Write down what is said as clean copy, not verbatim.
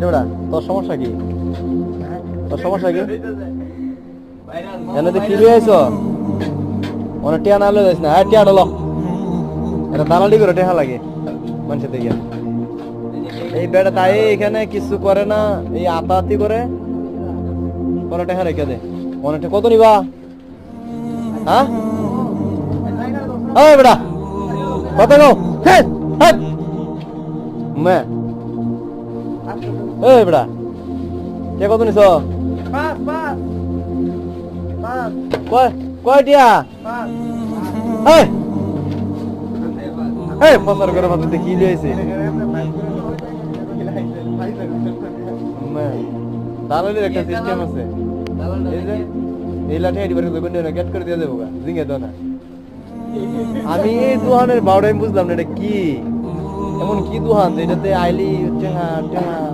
বেটা তোর সমস্যা কি তোর সমস্যা কি এনে কি লই আইছো অনেক টিয়া না লই যাইস না হ্যাঁ টিয়া ডলো এটা দালালি করে টেহা লাগে মানুষের দেখে এই বেটা তাই এখানে কিছু করে না এই আতাহাতি করে কোনো টেহা রেখে দে অনেকটা কত নিবা হ্যাঁ এই বেটা কত গো হ্যাঁ হ্যাঁ মে এই বেটা কে কত নিছ কয় টিয়া এই এই ফসর করে ভাবতে দেখি লইছে দালালের একটা সিস্টেম আছে এই লাঠি আইডি করে দোকানে না গেট করে দিয়ে দেবো গা জিঙ্গে দাও না আমি এই দোকানের বাউডাই বুঝলাম না এটা কি এমন কি দোকান এটাতে আইলি টেহা টেহা